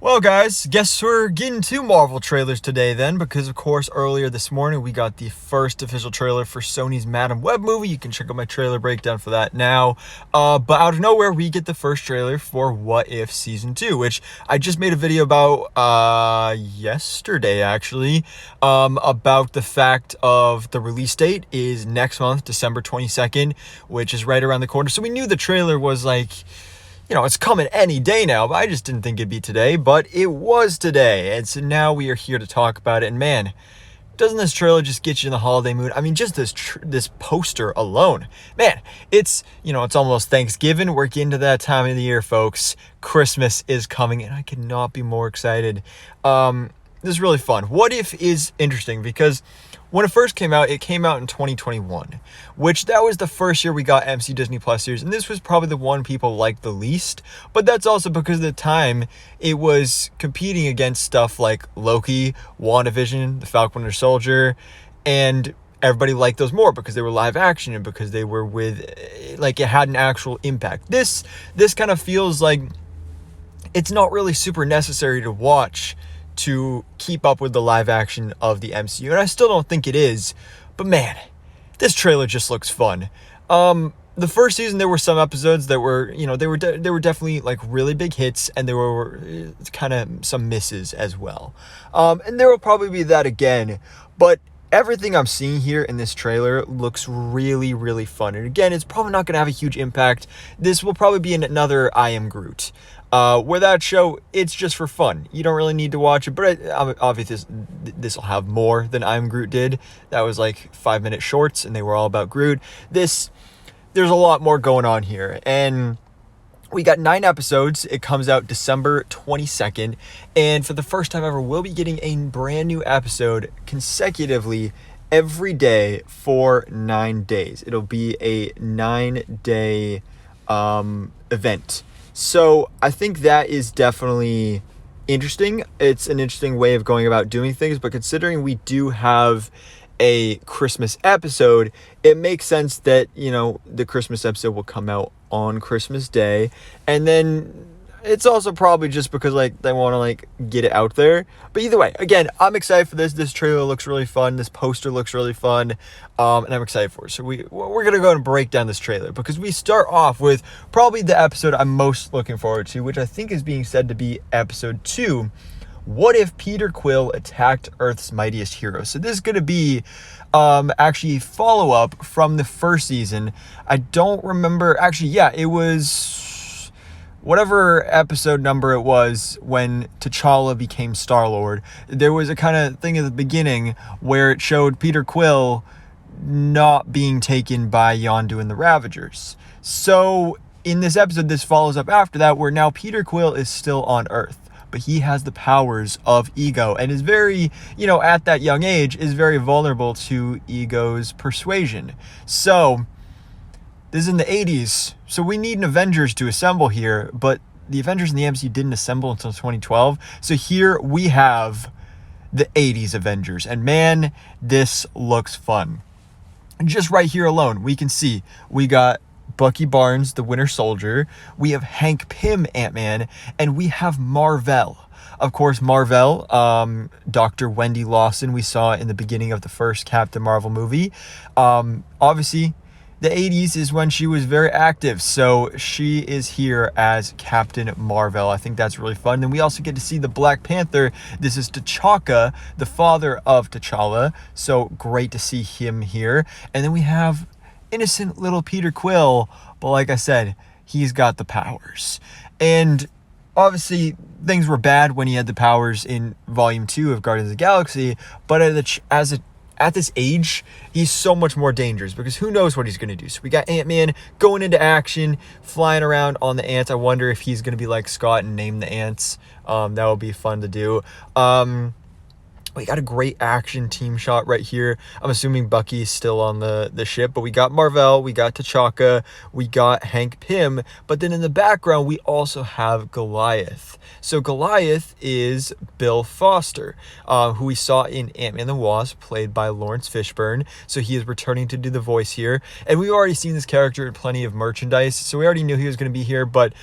Well, guys, guess we're getting two Marvel trailers today then, because of course earlier this morning we got the first official trailer for Sony's Madam Web movie. You can check out my trailer breakdown for that now. But out of nowhere, we get the first trailer for What If Season 2, which I just made a video about yesterday, actually, about the fact of the release date is next month, December 22nd, which is right around the corner. So we knew the trailer was like, it's coming any day now, but I just didn't think it'd be today, but it was today. And so now we are here to talk about it. And man, doesn't this trailer just get you in the holiday mood? I mean, just this poster alone, man, it's almost Thanksgiving. We're getting to that time of the year, folks. Christmas is coming and I could not be more excited. This is really fun. What If is interesting because when it first came out, it came out in 2021, which that was the first year we got MC Disney Plus series, and this was probably the one people liked the least, but that's also because at the time, it was competing against stuff like Loki, WandaVision, The Falcon Winter Soldier, and everybody liked those more because they were live action and because they were it had an actual impact. This kind of feels like it's not really super necessary to watch to keep up with the live action of the MCU, and I still don't think it is, but man, this trailer just looks fun. The first season there were some episodes that were, they were definitely like really big hits, and there were kind of some misses as well. And there will probably be that again, but everything I'm seeing here in this trailer looks really, really fun. And again, it's probably not going to have a huge impact. This will probably be another I Am Groot. Where that show, it's just for fun. You don't really need to watch it, but obviously this will have more than I Am Groot did. That was like 5-minute shorts, and they were all about Groot. There's a lot more going on here, and we got 9 episodes. It comes out December 22nd, and for the first time ever, we'll be getting a brand new episode consecutively every day for 9 days. It'll be a 9-day event. So I think that is definitely interesting. It's an interesting way of going about doing things, but considering we do have a Christmas episode, it makes sense that, the Christmas episode will come out on Christmas Day. And then it's also probably just because they want to get it out there. But either way, again, I'm excited for this. This trailer looks really fun. This poster looks really fun. And I'm excited for it. So we're going to go and break down this trailer because we start off with probably the episode I'm most looking forward to, which I think is being said to be episode 2. What if Peter Quill attacked Earth's mightiest heroes? So this is going to be actually a follow-up from the first season. I don't remember. Actually, yeah, it was whatever episode number it was when T'Challa became Star-Lord. There was a kind of thing at the beginning where it showed Peter Quill not being taken by Yondu and the Ravagers. So in this episode, this follows up after that, where now Peter Quill is still on Earth, but he has the powers of Ego and is very, at that young age, is very vulnerable to Ego's persuasion. So this is in the 80s, so we need an Avengers to assemble here, but the Avengers in the MCU didn't assemble until 2012. So here we have the 80s Avengers, and man, this looks fun. And just right here alone, we can see we got Bucky Barnes, the Winter Soldier, we have Hank Pym, Ant-Man, and we have Mar-Vell. Of course, Mar-Vell, Dr. Wendy Lawson, we saw in the beginning of the first Captain Marvel movie. Obviously, the 80s is when she was very active, so she is here as Captain Mar-Vell. I think that's really fun. Then we also get to see the Black Panther. This is T'Chaka, the father of T'Challa, so great to see him here. And then we have innocent little Peter Quill, but like I said, he's got the powers. And obviously, things were bad when he had the powers in Volume 2 of Guardians of the Galaxy, but at this age, he's so much more dangerous because who knows what he's going to do. So we got Ant-Man going into action, flying around on the ants. I wonder if he's going to be like Scott and name the ants. That would be fun to do. We got a great action team shot right here. I'm assuming Bucky's still on the ship, but we got Marvel, we got T'Chaka, we got Hank Pym, but then in the background, we also have Goliath. So Goliath is Bill Foster, who we saw in Ant-Man the Wasp, played by Lawrence Fishburne. So he is returning to do the voice here. And we've already seen this character in plenty of merchandise, so we already knew he was going to be here, but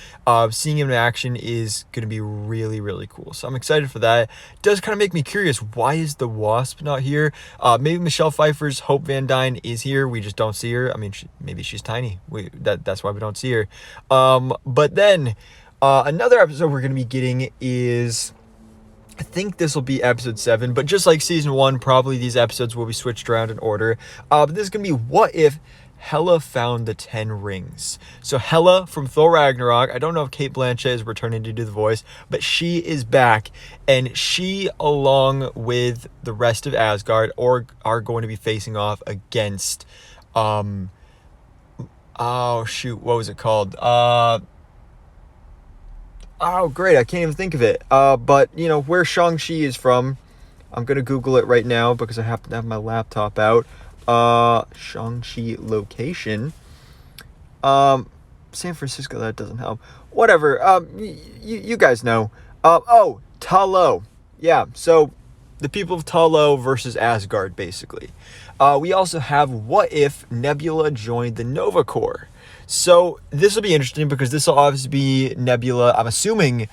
seeing him in action is going to be really, really cool. So I'm excited for that. It does kind of make me curious, why is the Wasp not here? Maybe Michelle Pfeiffer's Hope Van Dyne is here. We just don't see her. I mean, maybe she's tiny. That's why we don't see her. But then another episode we're going to be getting is, I think this will be episode 7, but just like season 1, probably these episodes will be switched around in order. But this is going to be What If Hela Found the 10 Rings. So Hela from Thor Ragnarok, I don't know if Cate Blanchett is returning to do the voice, but she is back, and she, along with the rest of Asgard, are going to be facing off against, oh shoot, what was it called? Oh, great, I can't even think of it. But, you know, where Shang-Chi is from, I'm going to Google it right now because I happen to have my laptop out. Shang-Chi location. San Francisco, that doesn't help. Whatever, you guys know. Ta Lo. Yeah, so the people of Ta Lo versus Asgard, basically. We also have What If Nebula joined the Nova Corps. So this will be interesting because this will obviously be Nebula, I'm assuming,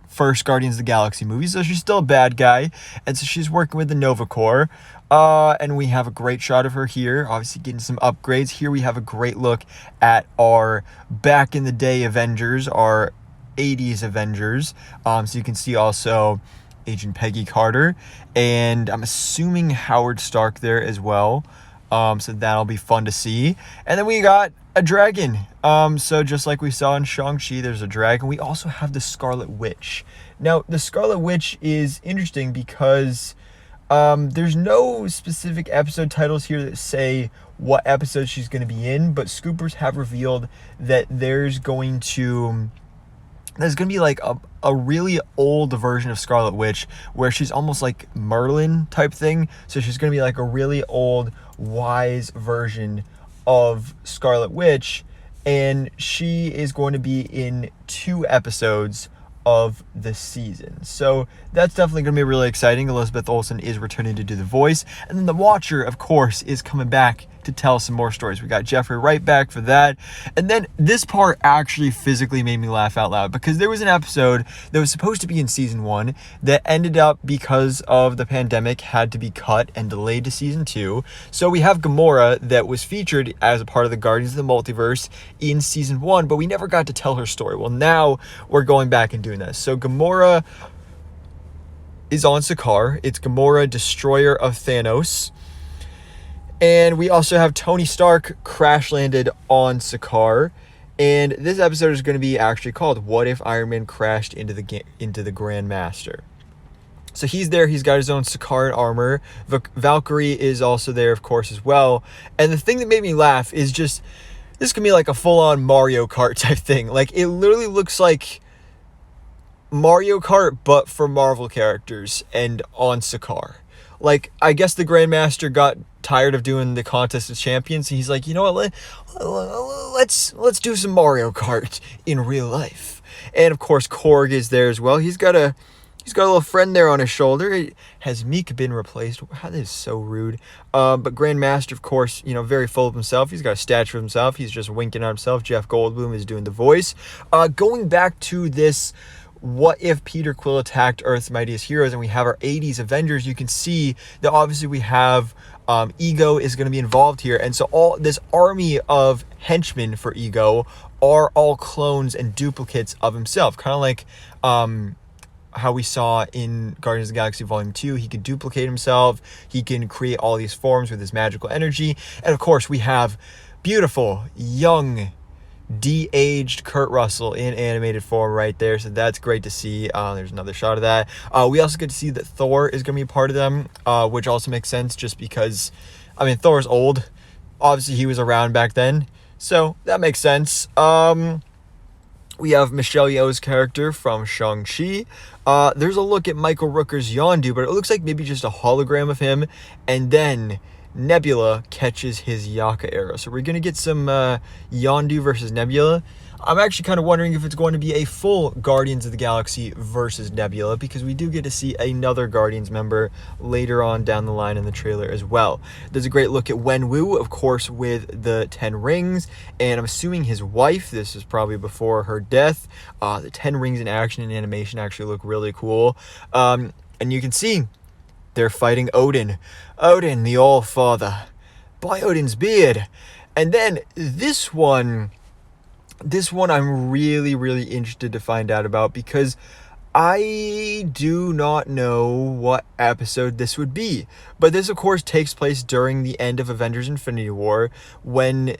first Guardians of the Galaxy movie, so she's still a bad guy, and so she's working with the Nova Corps, and we have a great shot of her here, obviously getting some upgrades. Here we have a great look at our back in the day Avengers, our 80s Avengers, so you can see also Agent Peggy Carter, and I'm assuming Howard Stark there as well, so that'll be fun to see. And then we got a dragon. So just like we saw in Shang-Chi, there's a dragon. We also have the Scarlet Witch. Now, the Scarlet Witch is interesting because there's no specific episode titles here that say what episode she's going to be in, but scoopers have revealed that there's going to be like a really old version of Scarlet Witch where she's almost like Merlin type thing. So she's going to be like a really old, wise version of Scarlet Witch, and she is going to be in 2 episodes of the season. So that's definitely going to be really exciting. Elizabeth Olsen is returning to do the voice, and then the Watcher, of course, is coming back to tell some more stories. We got Jeffrey Wright back for that. And then this part actually physically made me laugh out loud because there was an episode that was supposed to be in season 1 that ended up, because of the pandemic, had to be cut and delayed to season 2. So we have Gamora that was featured as a part of the Guardians of the Multiverse in season 1, but we never got to tell her story. Well, now we're going back and doing this. So Gamora is on Sakar. It's Gamora, destroyer of Thanos. And we also have Tony Stark crash landed on Sakar. And this episode is going to be actually called What If Iron Man Crashed into the Grand Master. So he's there. He's got his own Sakaran armor. Valkyrie is also there, of course, as well. And the thing that made me laugh is just, this could be like a full-on Mario Kart type thing. Like, it literally looks like Mario Kart, but for Marvel characters and on Sakar. Like, I guess the Grandmaster got tired of doing the Contest of Champions, and he's like, you know what, let's do some Mario Kart in real life. And of course, Korg is there as well. He's got a little friend there on his shoulder. Has Meek been replaced? That is so rude. But Grandmaster, of course, you know, very full of himself. He's got a statue of himself. He's just winking at himself. Jeff Goldblum is doing the voice. Going back to this, what if Peter Quill attacked Earth's mightiest heroes, and we have our 80s Avengers, you can see that obviously we have Ego is going to be involved here. And so all this army of henchmen for Ego are all clones and duplicates of himself. Kind of like how we saw in Guardians of the Galaxy Volume 2. He can duplicate himself. He can create all these forms with his magical energy. And of course, we have beautiful, young, de-aged Kurt Russell in animated form right there, so that's great to see. There's another shot of that. We also get to see that Thor is going to be a part of them, which also makes sense just because, I mean, Thor's old. Obviously, he was around back then, so that makes sense. We have Michelle Yeoh's character from Shang-Chi. There's a look at Michael Rooker's Yondu, but it looks like maybe just a hologram of him. And then Nebula catches his Yaka arrow. So we're going to get some Yondu versus Nebula. I'm actually kind of wondering if it's going to be a full Guardians of the Galaxy versus Nebula, because we do get to see another Guardians member later on down the line in the trailer as well. There's a great look at Wenwu, of course, with the 10 rings, and I'm assuming his wife. This is probably before her death. The 10 rings in action and animation actually look really cool. And you can see they're fighting Odin. Odin, the All-Father, by Odin's beard. And then this one I'm really, really interested to find out about, because I do not know what episode this would be. But this, of course, takes place during the end of Avengers Infinity War, when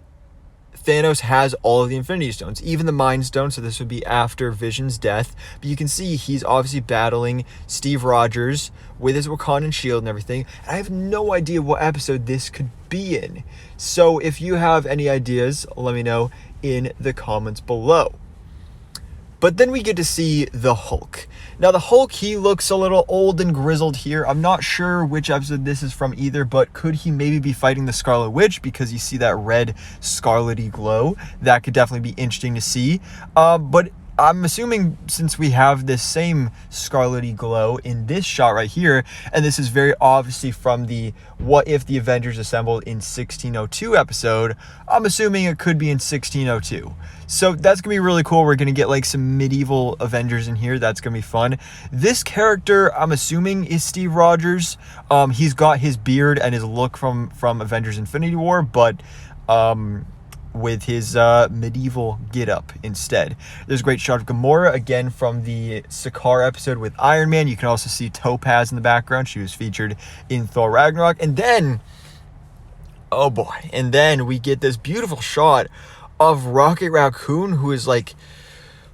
Thanos has all of the Infinity Stones, even the Mind Stone, so this would be after Vision's death. But you can see he's obviously battling Steve Rogers with his Wakandan shield and everything. And I have no idea what episode this could be in. So if you have any ideas, let me know in the comments below. But then we get to see the Hulk. Now the Hulk, he looks a little old and grizzled here. I'm not sure which episode this is from either, but could he maybe be fighting the Scarlet Witch, because you see that red scarlety glow? That could definitely be interesting to see. But I'm assuming, since we have this same scarlety glow in this shot right here, and this is very obviously from the What If the Avengers Assembled in 1602 episode, I'm assuming it could be in 1602. So that's going to be really cool. We're going to get like some medieval Avengers in here. That's going to be fun. This character, I'm assuming, is Steve Rogers. He's got his beard and his look from Avengers Infinity War, but with his medieval get-up instead. There's a great shot of Gamora, again from the Sakar episode with Iron Man. You can also see Topaz in the background. She was featured in Thor Ragnarok. And then, oh boy, and then we get this beautiful shot of Rocket Raccoon, who is like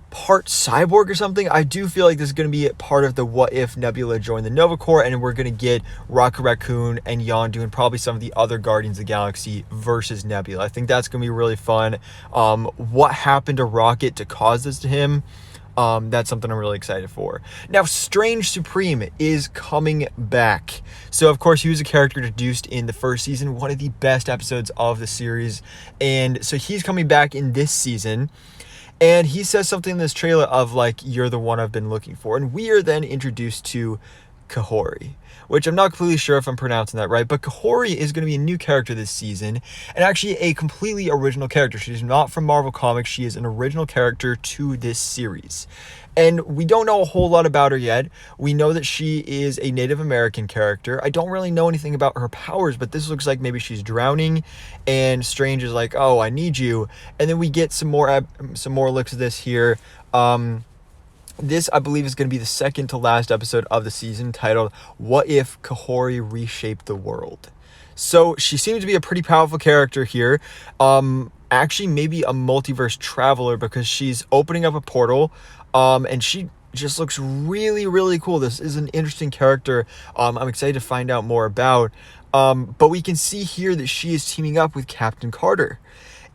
part cyborg or something. I do feel like this is going to be part of the What If Nebula joined the Nova Corps, and we're going to get Rocket Raccoon and Yondu and probably some of the other Guardians of the Galaxy versus Nebula. I think that's going to be really fun. What happened to Rocket to cause this to him? That's something I'm really excited for. Now, Strange Supreme is coming back. So, of course, he was a character introduced in the first season, one of the best episodes of the series. And so he's coming back in this season. And he says something in this trailer of like, "You're the one I've been looking for." And we are then introduced to Kahhori, which I'm not completely sure if I'm pronouncing that right, but Kahhori is going to be a new character this season, and actually a completely original character. She's not from Marvel Comics. She is an original character to this series. And we don't know a whole lot about her yet. We know that she is a Native American character. I don't really know anything about her powers, but this looks like maybe she's drowning, and Strange is like, "Oh, I need you." And then we get some more looks at this here. This, I believe, is going to be the second to last episode of the season, titled "What If Kahhori Reshaped the World?" So she seems to be a pretty powerful character here. Actually, maybe a multiverse traveler, because she's opening up a portal, and she just looks really, really cool. This is an interesting character. I'm excited to find out more about. But we can see here that she is teaming up with Captain Carter.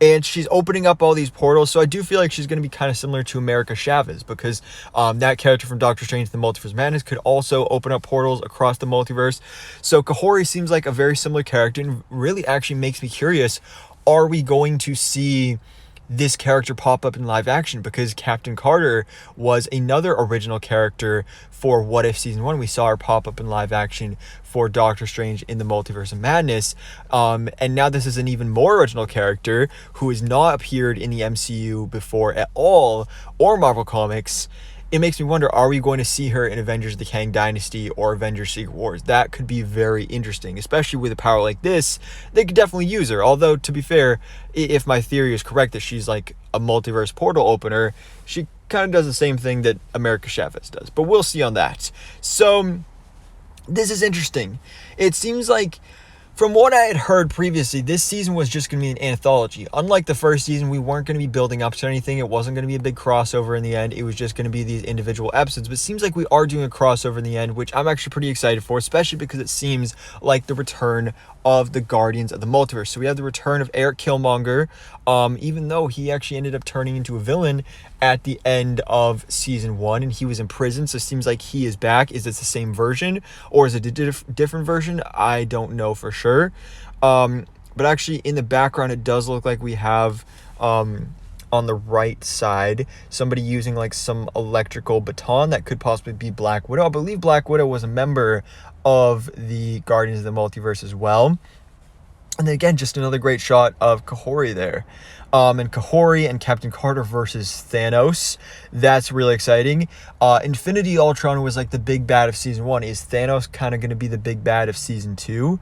And she's opening up all these portals. So I do feel like she's going to be kind of similar to America Chavez, because that character from Doctor Strange, the Multiverse of Madness, could also open up portals across the multiverse. So Kahhori seems like a very similar character, and really actually makes me curious. Are we going to see this character pop up in live action? Because Captain Carter was another original character for What If Season 1. We saw her pop up in live action for Doctor Strange in the Multiverse of Madness. And now this is an even more original character who has not appeared in the MCU before at all, or Marvel Comics. It makes me wonder, are we going to see her in Avengers the Kang Dynasty or Avengers Secret Wars? That could be very interesting, especially with a power like this. They could definitely use her. Although, to be fair, if my theory is correct that she's like a multiverse portal opener, she kind of does the same thing that America Chavez does. But we'll see on that. So, this is interesting. It seems like From what I had heard previously, this season was just going to be an anthology. Unlike the first season, we weren't going to be building up to anything. It wasn't going to be a big crossover in the end. It was just going to be these individual episodes. But it seems like we are doing a crossover in the end, which I'm actually pretty excited for, especially because it seems like the return of the Guardians of the Multiverse. So we have the return of Eric Killmonger, even though he actually ended up turning into a villain at the end of season 1 and he was in prison, so it seems like he is back. Is it the same version or is it a different version? I don't know for sure. But actually in the background it does look like we have on the right side somebody using like some electrical baton that could possibly be Black Widow. I believe Black Widow was a member of the Guardians of the Multiverse as well. And then again, just another great shot of Kahhori there. And Kahhori and Captain Carter versus Thanos. That's really exciting. Infinity Ultron was like the big bad of season 1. Is Thanos kind of going to be the big bad of season 2?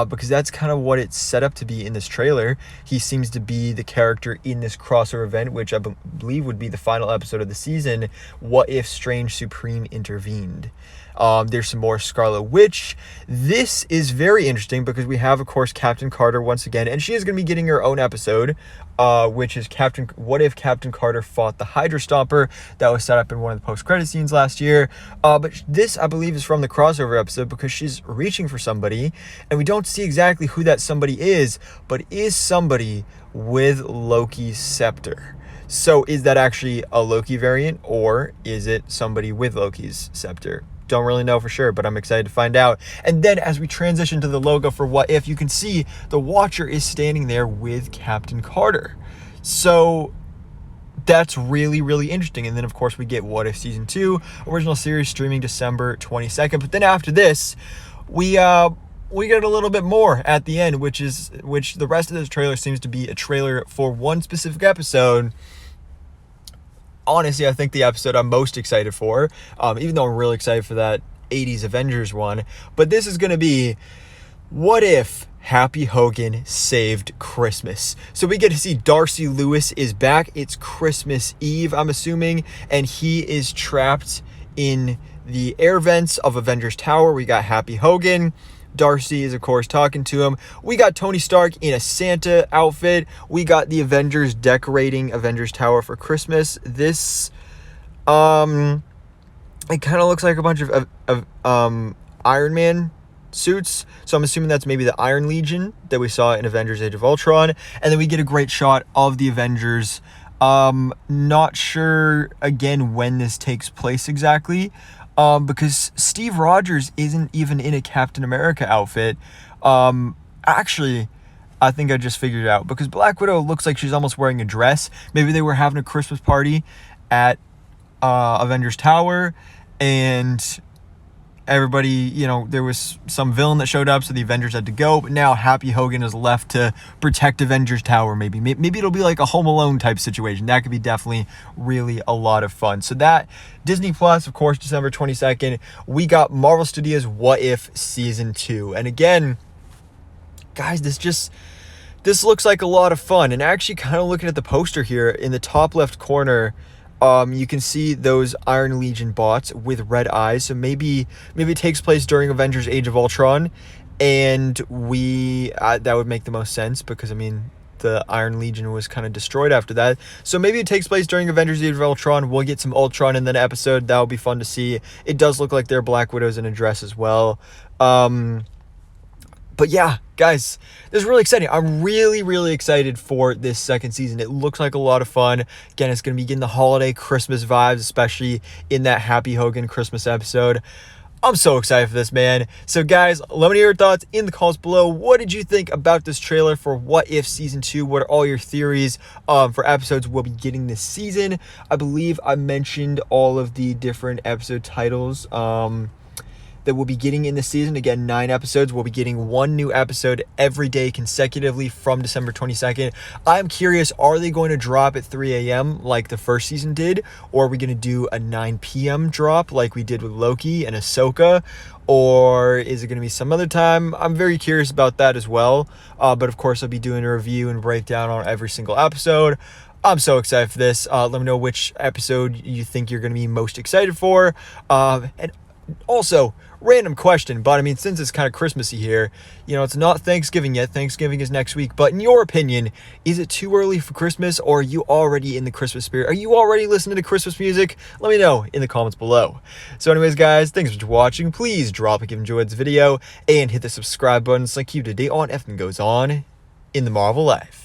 Because that's kind of what it's set up to be in this trailer. He seems to be the character in this crossover event, which I believe would be the final episode of the season. What if Strange Supreme intervened? There's some more Scarlet Witch. This is very interesting because we have, of course, Captain Carter once again, and she is going to be getting her own episode, which is what if Captain Carter fought the Hydra Stomper? That was set up in one of the post-credit scenes last year. But this, I believe, is from the crossover episode because she's reaching for somebody, and we don't see exactly who that somebody is, but is somebody with Loki's scepter. So is that actually a Loki variant, or is it somebody with Loki's scepter? Don't really know for sure, but I'm excited to find out. And then as we transition to the logo for What If, you can see the Watcher is standing there with Captain Carter. So that's really, really interesting. And then, of course, we get What If Season 2, original series streaming December 22nd. But then after this, we get a little bit more at the end, which the rest of this trailer seems to be a trailer for one specific episode. Honestly, I think the episode I'm most excited for, even though I'm really excited for that 80s Avengers one, but this is going to be What If Happy Hogan Saved Christmas? So we get to see Darcy Lewis is back. It's Christmas Eve, I'm assuming, and he is trapped in the air vents of Avengers Tower. We got Happy Hogan. Darcy is, of course, talking to him. We got Tony Stark in a Santa outfit. We got the Avengers decorating Avengers Tower for Christmas. This, it kind of looks like a bunch of Iron Man suits. So I'm assuming that's maybe the Iron Legion that we saw in Avengers Age of Ultron. And then we get a great shot of the Avengers. Not sure, again, when this takes place exactly. Because Steve Rogers isn't even in a Captain America outfit. Actually, I think I just figured it out. Because Black Widow looks like she's almost wearing a dress. Maybe they were having a Christmas party at Avengers Tower. And everybody, there was some villain that showed up, so the Avengers had to go. But now Happy Hogan is left to protect Avengers Tower, maybe. Maybe it'll be like a Home Alone type situation. That could be definitely really a lot of fun. So that, Disney Plus, of course, December 22nd. We got Marvel Studios' What If Season 2. And again, guys, this looks like a lot of fun. And actually kind of looking at the poster here, in the top left corner, you can see those Iron Legion bots with red eyes. So maybe it takes place during Avengers Age of Ultron, and that would make the most sense because the Iron Legion was kind of destroyed after that. So maybe it takes place during Avengers Age of Ultron. We'll get some Ultron in that episode. That would be fun to see. It does look like they're Black Widows in a dress as well. But yeah, guys, this is really exciting. I'm really, really excited for this second season. It looks like a lot of fun. Again, it's going to be getting the holiday Christmas vibes, especially in that Happy Hogan Christmas episode. I'm so excited for this, man. So guys, let me know your thoughts in the comments below. What did you think about this trailer for What If Season 2? What are all your theories for episodes we'll be getting this season? I believe I mentioned all of the different episode titles that we'll be getting in the season. Again, 9 episodes. We'll be getting 1 new episode every day consecutively from December 22nd. I'm curious, are they going to drop at 3 a.m. like the first season did? Or are we going to do a 9 p.m. drop like we did with Loki and Ahsoka? Or is it going to be some other time? I'm very curious about that as well. But of course, I'll be doing a review and breakdown on every single episode. I'm so excited for this. Let me know which episode you think you're going to be most excited for. And Also, random question, but I mean, since it's kind of Christmassy here, it's not Thanksgiving yet. Thanksgiving is next week. But in your opinion, is it too early for Christmas, or are you already in the Christmas spirit? Are you already listening to Christmas music? Let me know in the comments below. So anyways, guys, thanks for watching. Please drop a like if you enjoyed this video, and hit the subscribe button so I keep you up to date on everything goes on in the Marvel life.